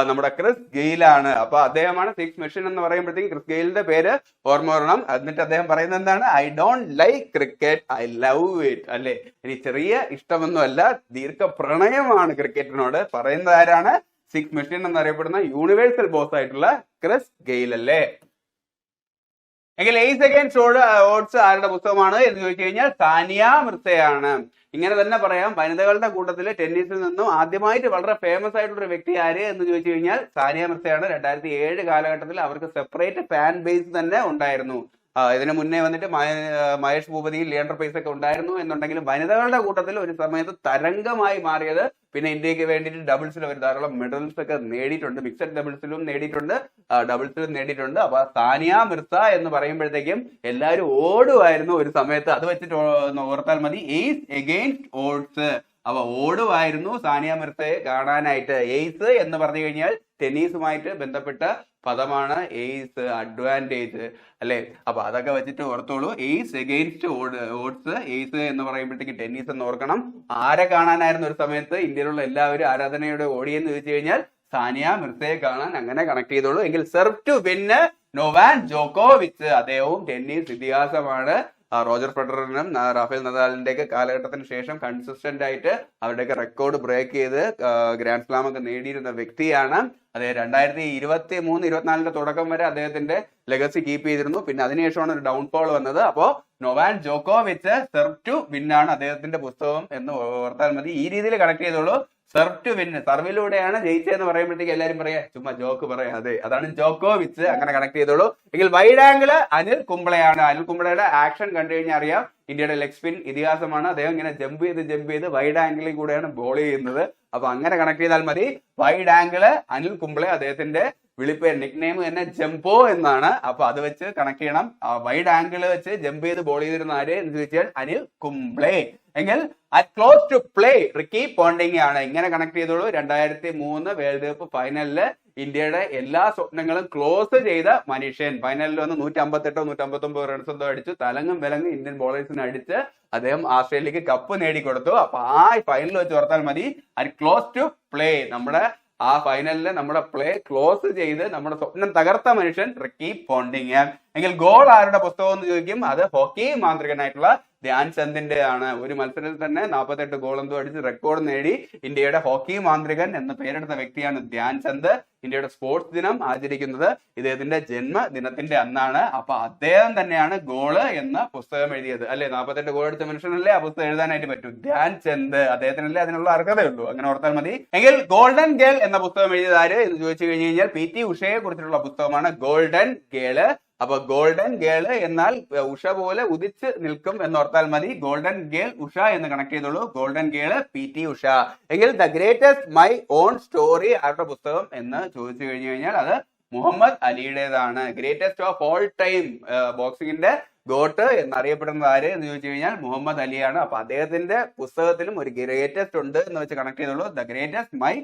നമ്മുടെ ക്രിസ് ഗെയിലാണ്. അപ്പൊ അദ്ദേഹമാണ് സിക്സ് മെഷീൻ എന്ന് പറയുമ്പോഴത്തേക്കും ക്രിസ് ഗെയിലിന്റെ പേര് ഓർമ്മ വരണം. എന്നിട്ട് അദ്ദേഹം പറയുന്നത് എന്താണ്? I don't like cricket I love it. അല്ലെ. ഇനി ചെറിയ ഇഷ്ടമൊന്നും അല്ല, ദീർഘ പ്രണയമാണ് ക്രിക്കറ്റിനോട്. പറയുന്നത് ആരാണ്? സിക്സ് മെഷീൻ എന്നറിയപ്പെടുന്ന യൂണിവേഴ്സൽ ബോസ് ആയിട്ടുള്ള ക്രിസ് ഗെയിൽ അല്ലേ. എങ്കിൽ 8 സെക്കൻഡ് ഓട്സ് ആരുടെ പുസ്തകമാണ് എന്ന് ചോദിച്ചു കഴിഞ്ഞാൽ സാനിയ മിർസയാണ്. ഇങ്ങനെ തന്നെ പറയാം. വനിതകളുടെ കൂട്ടത്തിൽ ടെന്നീസിൽ നിന്നും ആദ്യമായിട്ട് വളരെ ഫേമസ് ആയിട്ടുള്ള ഒരു വ്യക്തി ആര് എന്ന് ചോദിച്ചു കഴിഞ്ഞാൽ സാനിയ മിർസയാണ്. 2007 കാലഘട്ടത്തിൽ അവർക്ക് സെപ്പറേറ്റ് ഫാൻ ബേസ് തന്നെ ഉണ്ടായിരുന്നു. ഇതിനു മുന്നേ വന്നിട്ട് മഹേഷ് ഭൂപതി, ലിയാൻഡർ പേസ് ഒക്കെ ഉണ്ടായിരുന്നു എന്നുണ്ടെങ്കിലും വനിതകളുടെ കൂട്ടത്തിൽ ഒരു സമയത്ത് തരംഗമായി മാറിയത്. പിന്നെ ഇന്ത്യക്ക് വേണ്ടിയിട്ട് ഡബിൾസിൽ അവർ ധാരാളം മെഡൽസ് ഒക്കെ നേടിയിട്ടുണ്ട്. മിക്സഡ് ഡബിൾസിലും നേടിയിട്ടുണ്ട്, ഡബിൾസിലും നേടിയിട്ടുണ്ട്. അപ്പൊ സാനിയ മിർസ എന്ന് പറയുമ്പോഴത്തേക്കും എല്ലാവരും ഓടുമായിരുന്നു ഒരു സമയത്ത്. അത് വെച്ചിട്ട് ഓർത്താൽ മതി. Ace against oats. അപ്പൊ ഓടുമായിരുന്നു സാനിയ മിർസയെ കാണാനായിട്ട്. എയ്സ് എന്ന് പറഞ്ഞു കഴിഞ്ഞാൽ ടെന്നീസുമായിട്ട് ബന്ധപ്പെട്ട പദമാണ് എയ്സ്, അഡ്വാൻറ്റേജ് അല്ലെ. അപ്പൊ അതൊക്കെ വെച്ചിട്ട് ഓർത്തോളൂ. Ace against odds. എയ്സ് എന്ന് പറയുമ്പോഴത്തേക്ക് ടെന്നീസ് എന്ന് ഓർക്കണം. ആരെ കാണാനായിരുന്നു ഒരു സമയത്ത് ഇന്ത്യയിലുള്ള എല്ലാവരും ആരാധനയോടെ ഓടിയെന്ന് ചോദിച്ചു കഴിഞ്ഞാൽ സാനിയ മിർസയെ കാണാൻ. അങ്ങനെ കണക്ട് ചെയ്തോളൂ. എങ്കിൽ സെർവ് ടു വിന്ന് നൊവാക് ജോക്കോവിച്ച്. അദ്ദേഹവും ടെന്നീസ് ഇതിഹാസമാണ്. റോജർ ഫെഡററിനും റാഫേൽ നദാലിന്റെ ഒക്കെ കാലഘട്ടത്തിന് ശേഷം കൺസിസ്റ്റന്റ് ആയിട്ട് അവരുടെയൊക്കെ റെക്കോർഡ് ബ്രേക്ക് ചെയ്ത് ഗ്രാൻഡ് സ്ലാം ഒക്കെ നേടിയിരുന്ന വ്യക്തിയാണ്. അതെ. 2023-24 തുടക്കം വരെ അദ്ദേഹത്തിന്റെ ലെഗസി കീപ്പ് ചെയ്തിരുന്നു. പിന്നെ അതിനുശേഷമാണ് ഒരു ഡൗൺഫോൾ വന്നത്. അപ്പോ നൊവാക് ജോക്കോവിച്ച് സെർവ് ടു വിന്നാണ് അദ്ദേഹത്തിന്റെ പുസ്തകം എന്ന് ഓർത്താൽ മതി. ഈ രീതിയിൽ കണക്ട് ചെയ്തോളൂ. Serve to win. സർവിലൂടെയാണ് ജയിച്ചതെന്ന് പറയുമ്പോഴത്തേക്ക് എല്ലാവരും പറയാ ചുമ്മാ ജോക്ക് പറയാം. അതെ, അതാണ് ജോക്കോവിച്ച്. അങ്ങനെ കണക്ട് ചെയ്തോളൂ. എങ്കിൽ വൈഡ് ആംഗിള് അനിൽ കുംബ്ലെയാണ്. അനിൽ കുംബ്ലെയുടെ ആക്ഷൻ കണ്ടു കഴിഞ്ഞാൽ അറിയാം. ഇന്ത്യയുടെ ലെഗ് സ്പിൻ ഇതിഹാസമാണ്. അദ്ദേഹം ഇങ്ങനെ ജമ്പ് ചെയ്ത് വൈഡ് ആംഗിളിൽ കൂടെയാണ് ബോൾ ചെയ്യുന്നത്. അപ്പൊ അങ്ങനെ കണക്ട് ചെയ്താൽ മതി. വൈഡ് ആംഗിള് അനിൽ കുംബ്ലെ അദ്ദേഹത്തിന്റെ വിളിപ്പേര് നിക് നെയിം തന്നെ ജംപോ എന്നാണ്. അപ്പൊ അത് വെച്ച് കണക്ട് ചെയ്യണം. വൈഡ് ആംഗിൾ വെച്ച് ജമ്പ് ചെയ്ത് ബോൾ ചെയ്തിരുന്ന ആര് എന്ന് ചോദിച്ചാൽ അനിൽ കുംബ്ലെ. എങ്കിൽ close to play Ricky Ponting ആണ്. ഇങ്ങനെ കണക്ട് ചെയ്തോളൂ. 2003 വേൾഡ് കപ്പ് ഫൈനലില് ഇന്ത്യയുടെ എല്ലാ സ്വപ്നങ്ങളും ക്ലോസ് ചെയ്ത മനുഷ്യൻ. ഫൈനലിൽ വന്ന് 158 159 റൺസ് എന്തോ അടിച്ചു. തലങ്ങും വിലങ്ങും ഇന്ത്യൻ ബോളേഴ്സിന് അടിച്ച് അദ്ദേഹം ആസ്ട്രേലിയക്ക് കപ്പ് നേടിക്കൊടുത്തു. അപ്പൊ ആ ഫൈനൽ വെച്ച് ഓർത്താൽ മതി. ക്ലോസ് ടു പ്ലേ, നമ്മുടെ ആ ഫൈനലില് നമ്മുടെ പ്ലേ ക്ലോസ് ചെയ്ത് നമ്മുടെ സ്വപ്നം തകർത്ത മനുഷ്യൻ റിക്കി പോണ്ടിങ്. എങ്കിൽ ഗോൾ ആരുടെ പുസ്തകം എന്ന് ചോദിക്കും. അത് ഹോക്കി മാന്ത്രികനായിട്ടുള്ള ധ്യാൻ ചന്ദിന്റെ ആണ്. ഒരു മത്സരത്തിൽ തന്നെ 48 ഗോൾ എന്തോ അടിച്ച് റെക്കോർഡ് നേടി ഇന്ത്യയുടെ ഹോക്കി മാന്ത്രികൻ എന്ന് പേരെടുത്ത വ്യക്തിയാണ് ധ്യാൻ ചന്ദ്. ഇന്ത്യയുടെ സ്പോർട്സ് ദിനം ആചരിക്കുന്നത് ഇദ്ദേഹത്തിന്റെ ജന്മദിനത്തിന്റെ അന്നാണ്. അപ്പൊ അദ്ദേഹം തന്നെയാണ് ഗോള് എന്ന പുസ്തകം എഴുതിയത് അല്ലെ. 48 ഗോൾ അടിച്ച മനുഷ്യനല്ലേ ആ പുസ്തകം എഴുതാനായിട്ട് പറ്റും. ധ്യാൻ ചന്ദ് അദ്ദേഹത്തിനല്ലേ അതിനുള്ള അർഹതയുള്ളൂ. അങ്ങനെ ഓർത്താൽ മതി. എങ്കിൽ ഗോൾഡൻ ഗേൾ എന്ന പുസ്തകം എഴുതിയത് ആര് എന്ന് ചോദിച്ചു കഴിഞ്ഞു കഴിഞ്ഞാൽ PT ഉഷയെ കുറിച്ചിട്ടുള്ള പുസ്തകമാണ് ഗോൾഡൻ ഗേള്. അപ്പൊ ഗോൾഡൻ ഗേള് എന്നാൽ ഉഷ പോലെ ഉദിച്ച് നിൽക്കും എന്നോർത്താൽ മതി. ഗോൾഡൻ ഗേൾ ഉഷ എന്ന് കണക്ട് ചെയ്തോളൂ. Golden girl PT Usha. എങ്കിൽ the greatest my own story ആരുടെ പുസ്തകം എന്ന് ചോദിച്ചു കഴിഞ്ഞു കഴിഞ്ഞാൽ അത് മുഹമ്മദ് അലിയുടേതാണ്. ഗ്രേറ്റസ്റ്റ് ഓഫ് ഓൾ ടൈം ബോക്സിംഗിന്റെ ഗോട്ട് എന്നറിയപ്പെടുന്നത് ആര് എന്ന് ചോദിച്ചു കഴിഞ്ഞാൽ മുഹമ്മദ് അലിയാണ്. അപ്പൊ അദ്ദേഹത്തിന്റെ പുസ്തകത്തിലും ഒരു ഗ്രേറ്റസ്റ്റ് ഉണ്ട് എന്ന് വെച്ച് കണക്ട് ചെയ്തോളൂ. The greatest my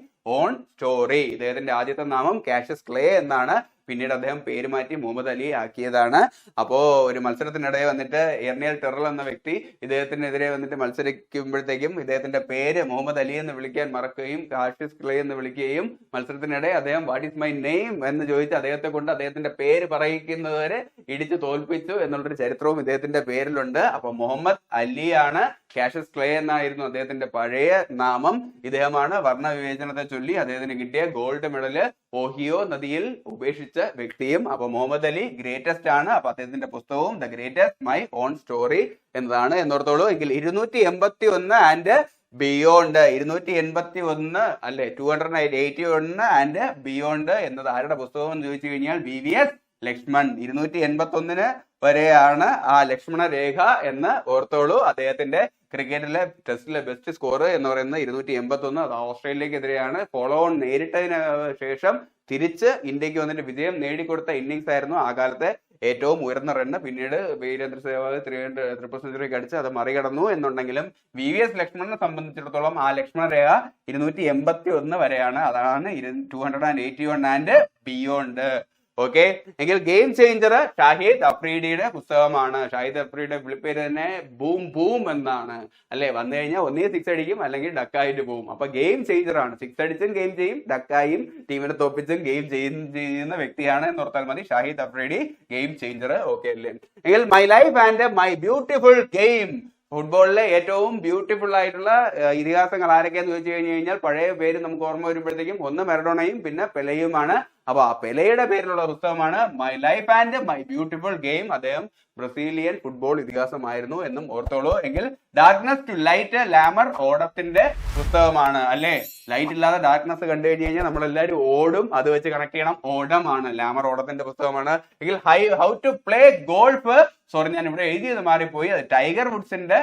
own story. ഇദ്ദേഹത്തിന്റെ ആദ്യത്തെ നാമം കാഷ്യസ് ക്ലേ എന്നാണ്. പിന്നീട് അദ്ദേഹം പേര് മാറ്റി മുഹമ്മദ് അലി ആക്കിയതാണ്. അപ്പോ ഒരു മത്സരത്തിനിടെ വന്നിട്ട് എർണിയൽ ടെറൽ എന്ന വ്യക്തി ഇദ്ദേഹത്തിനെതിരെ വന്നിട്ട് മത്സരിക്കുമ്പോഴത്തേക്കും ഇദ്ദേഹത്തിന്റെ പേര് മുഹമ്മദ് അലി എന്ന് വിളിക്കാൻ മറക്കുകയും കാഷ്യസ് ക്ലേ എന്ന് വിളിക്കുകയും മത്സരത്തിനിടെ അദ്ദേഹം വാട്ട് ഈസ് മൈ നെയിം എന്ന് ചോദിച്ച് അദ്ദേഹത്തെ കൊണ്ട് അദ്ദേഹത്തിന്റെ പേര് പറയിക്കുന്നവരെ ഇടിച്ചു തോൽപ്പിച്ചു എന്നുള്ളൊരു ചരിത്രവും ഇദ്ദേഹത്തിന്റെ പേരിലുണ്ട്. അപ്പൊ മുഹമ്മദ് അലിയാണ്. കാഷ്യസ് ക്ലേ എന്നായിരുന്നു അദ്ദേഹത്തിന്റെ പഴയ നാമം. ഇദ്ദേഹമാണ് വർണ്ണവിവേചനത്തെ ചൊല്ലി അദ്ദേഹത്തിന് കിട്ടിയ ഗോൾഡ് മെഡല് ഓഹിയോ നദിയിൽ ഉപേക്ഷിച്ച വ്യക്തിയും. അപ്പൊ മുഹമ്മദ് അലി ഗ്രേറ്റസ്റ്റ് ആണ്. അപ്പൊ അദ്ദേഹത്തിന്റെ പുസ്തകവും the greatest my own story എന്നതാണ് എന്നോർത്തോളൂ. എങ്കിൽ 281 ആൻഡ് ബിയോണ്ട് 281 അല്ലെ 281 ആൻഡ് ബിയോണ്ട് എന്നത് ആരുടെ പുസ്തകം എന്ന് ചോദിച്ചു കഴിഞ്ഞാൽ VVS ലക്ഷ്മൺ. 281 വരെയാണ് ആ ലക്ഷ്മണ രേഖ എന്ന് ഓർത്തോളൂ. അദ്ദേഹത്തിന്റെ ക്രിക്കറ്റിലെ ടെസ്റ്റിലെ ബെസ്റ്റ് സ്കോർ എന്ന് പറയുന്നത് 281. അത് ഓസ്ട്രേലിയക്കെതിരെയാണ്. ഫോളോ ഓൺ നേരിട്ടതിന് ശേഷം തിരിച്ച് ഇന്ത്യക്ക് വന്നിട്ട് വിജയം നേടിക്കൊടുത്ത ഇന്നിങ്സ് ആയിരുന്നു ആ കാലത്തെ ഏറ്റവും ഉയർന്ന റണ്ണ്. പിന്നീട് വീരേന്ദ്ര സേവാഗ് 300 സെഞ്ചുറിക്ക് അടിച്ച് അത് മറികടന്നു എന്നുണ്ടെങ്കിലും VVS ലക്ഷ്മണനെ സംബന്ധിച്ചിടത്തോളം ആ ലക്ഷ്മണ രേഖ 281 വരെയാണ്. അതാണ് 281 ആൻഡ് ബിയോണ്ട്. ഓക്കെ. എങ്കിൽ ഗെയിം ചേഞ്ചർ ഷാഹിദ് അഫ്രീഡിയുടെ പുസ്തകമാണ്. ഷാഹിദ് അഫ്രീഡിയുടെ വിളിപ്പേര് തന്നെ ബൂം ബൂം എന്നാണ് അല്ലെ. വന്നു കഴിഞ്ഞാൽ ഒന്നേ 6 അടിക്കും അല്ലെങ്കിൽ ഡക്കായിട്ട് പോവും. അപ്പൊ ഗെയിം ചേഞ്ചർ ആണ്. 6 അടിച്ചും ഗെയിം ചെയ്യും, ഡക്കായും ടീമിനെ തോപ്പിച്ചും ഗെയിം ചെയ്യുന്ന വ്യക്തിയാണ് എന്നോർത്താൽ മതി. Shahid Afridi game changer. Okay അല്ലേ. എങ്കിൽ my life and my beautiful game. ഫുട്ബോളിലെ ഏറ്റവും ബ്യൂട്ടിഫുൾ ആയിട്ടുള്ള ഇതിഹാസങ്ങൾ ആരൊക്കെയെന്ന് ചോദിച്ചു കഴിഞ്ഞു കഴിഞ്ഞാൽ പഴയ പേര് നമുക്ക് ഓർമ്മ വരുമ്പോഴത്തേക്കും ഒന്ന് മെറഡോണയും പിന്നെ പെലെയുമാണ്. അപ്പൊ ആ പെലെയുടെ പേരിലുള്ള പുസ്തകമാണ് my life and my beautiful game. അദ്ദേഹം ബ്രസീലിയൻ ഫുട്ബോൾ ഇതിഹാസമായിരുന്നു എന്നും ഓർത്തോളൂ. എങ്കിൽ ഡാർക്ക്നെസ് ടു ലൈറ്റ് ലാമർ ഓടത്തിന്റെ പുസ്തകമാണ് അല്ലെ. ലൈറ്റ് ഇല്ലാതെ ഡാർക്ക്നെസ് കണ്ടു കഴിഞ്ഞു കഴിഞ്ഞാൽ നമ്മളെല്ലാവരും ഓടും. അത് വെച്ച് കണക്ട് ചെയ്യണം. ഓടമാണ്. ലാമർ ഓടത്തിന്റെ പുസ്തകമാണ്. എങ്കിൽ how to play golf. Sorry, ഞാൻ ഇവിടെ എഴുതിയത് മാറിപ്പോയി. അത് ടൈഗർ വുഡ്സിന്റെ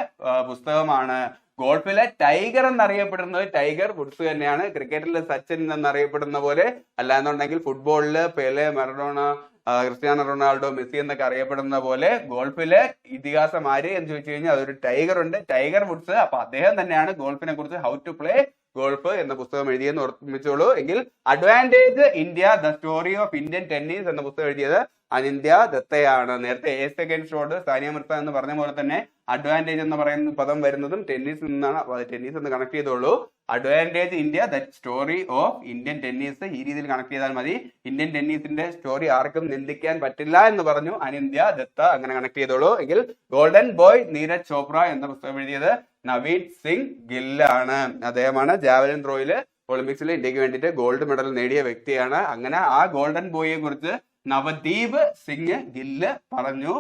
പുസ്തകമാണ്. ഗോൾഫിലെ ടൈഗർ എന്നറിയപ്പെടുന്നത് ടൈഗർ വുഡ്സ് തന്നെയാണ്. ക്രിക്കറ്റിലെ സച്ചിൻ എന്നറിയപ്പെടുന്ന പോലെ അല്ലാന്നുണ്ടെങ്കിൽ ഫുട്ബോളില് Pele, Maradona, Cristiano Ronaldo, Messi എന്നൊക്കെ അറിയപ്പെടുന്ന പോലെ ഗോൾഫിലെ ഇതിഹാസം ആര് എന്ന് ചോദിച്ചു കഴിഞ്ഞാൽ അതൊരു ടൈഗർ ഉണ്ട്, ടൈഗർ വുഡ്സ്. അപ്പൊ അദ്ദേഹം തന്നെയാണ് ഗോൾഫിനെ കുറിച്ച് ഹൗ ടു പ്ലേ ഗോൾഫ് എന്ന പുസ്തകം എഴുതിയെന്ന് ഓർമ്മിച്ചോളൂ. എങ്കിൽ advantage India the story of Indian tennis എന്ന പുസ്തകം എഴുതിയത് അനിന്ത്യ ദത്തയാണ്. നേരത്തെ ഏസ് അഗൈൻസ്റ്റ് റോഡ് സാനിയ മിർസ എന്ന് പറഞ്ഞ പോലെ തന്നെ അഡ്വാൻറ്റേജ് എന്ന് പറയുന്ന പദം വരുന്നതും ടെന്നീസിൽ നിന്നാണ്. ടെന്നീസ് എന്ന് കണക്ട് ചെയ്തോളൂ. Advantage India the story of Indian tennis. ഈ രീതിയിൽ കണക്ട് ചെയ്താൽ മതി. ഇന്ത്യൻ ടെന്നീസിന്റെ സ്റ്റോറി ആർക്കും നിന്ദിക്കാൻ പറ്റില്ല എന്ന് പറഞ്ഞു അനിന്ത്യ ദത്ത. അങ്ങനെ കണക്ട് ചെയ്തോളൂ. എങ്കിൽ ഗോൾഡൻ ബോയ് നീരജ് ചോപ്ര എന്ന പുസ്തകം എഴുതിയത് നവീദ് സിംഗ് ഗില്ലാണ്. അദ്ദേഹമാണ് ജാവലിൻ ത്രോയില് ഒളിമ്പിക്സിൽ ഇന്ത്യക്ക് വേണ്ടിയിട്ട് ഗോൾഡ് മെഡൽ നേടിയ വ്യക്തിയാണ്. അങ്ങനെ ആ ഗോൾഡൻ ബോയിയെ കുറിച്ച് നവദീപ് സിംഗ് ഗില്ല് പറഞ്ഞു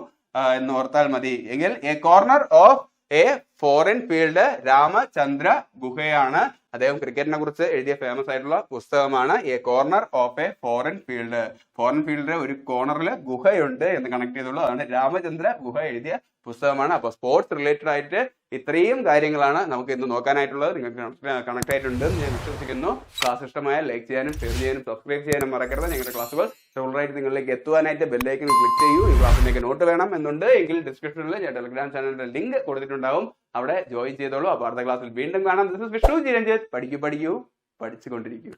എന്ന് ഓർത്താൽ മതി. എങ്കിൽ A corner of A foreign field Ramachandra ഗുഹയാണ്. അദ്ദേഹം ക്രിക്കറ്റിനെ കുറിച്ച് എഴുതിയ ഫേമസ് ആയിട്ടുള്ള പുസ്തകമാണ് A corner of A foreign field. Foreign ഫീൽഡിലെ ഒരു കോർണറിൽ ഗുഹയുണ്ട് എന്ന് കണക്ട് ചെയ്തുള്ളൂ. അതാണ് രാമചന്ദ്ര ഗുഹ എഴുതിയ പുസ്തകമാണ്. അപ്പൊ സ്പോർട്സ് റിലേറ്റഡ് ആയിട്ട് ഇത്രയും കാര്യങ്ങളാണ് നമുക്ക് ഇന്ന് നോക്കാനായിട്ടുള്ളത്. നിങ്ങൾക്ക് കണക്ട് ആയിട്ടുണ്ട് ഞാൻ വിശ്വസിക്കുന്നു. ക്ലാസ് ഇഷ്ടമായ ലൈക്ക് ചെയ്യാനും ഷെയർ ചെയ്യാനും സബ്സ്ക്രൈബ് ചെയ്യാനും മറക്കരുത്. ഞങ്ങളുടെ ക്ലാസ്സുകൾ റെഗുലറായിട്ട് നിങ്ങളിലേക്ക് എത്തുവാനായിട്ട് ബെല്ലൈക്കൻ ക്ലിക്ക് ചെയ്യൂ. ഈ ക്ലാസ്സിലേക്ക് നോട്ട് വേണം എന്നുണ്ട് എങ്കിൽ ഡിസ്ക്രിപ്ഷനിൽ ഞാൻ ടെലഗ്രാം ചാനലിന്റെ ലിങ്ക് കൊടുത്തിട്ടുണ്ടാവും. അവിടെ ജോയിൻ ചെയ്തോളൂ. അപ്പോൾ അടുത്ത ക്ലാസ്സിൽ വീണ്ടും കാണാം. This is Vishnu G Ranjith. പഠിക്കൂ പഠിച്ചുകൊണ്ടിരിക്കൂ.